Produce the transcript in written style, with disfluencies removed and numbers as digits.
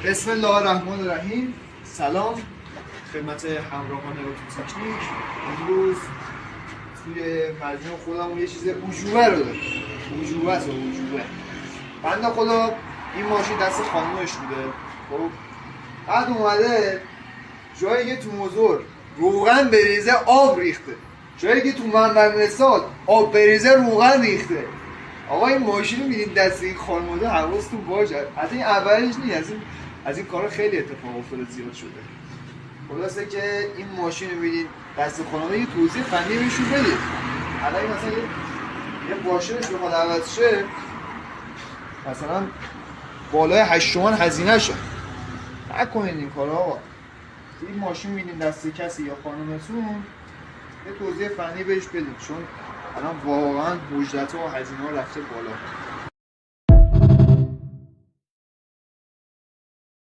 بسم الله الرحمن الرحیم. سلام خدمت همراهان روتوتکنیک. امروز توی مجموع خودمون یه چیز عجوبه رو داریم. عجوبه است. بنده خدا این ماشین دست خانومش بوده. خب بعد اومده جایی که تو موتور روغن بریزه آب ریخته، جایی که تو منبع مثال آب بریزه روغن ریخته. آقا این ماشین رو میدین دست این خانواده، حواستون باشه. از این اولش نیست، از این کارا خیلی اتفاق افتاده، زیاد شده. خلاصه که این ماشین رو میدین دست خانواده، یه توضیح فنی بهشون بدید. الان مثلا یه باشرش بخواد عوض شه، مثلا بالای 8 تومن هزینه شه. نکنید این کارا آقا. این ماشین میدین دست کسی یا خانومتون، یه توضیح فنی بهش بدید، چون الان واقعا بودجه‌ها و هزینه‌ها رفته بالا.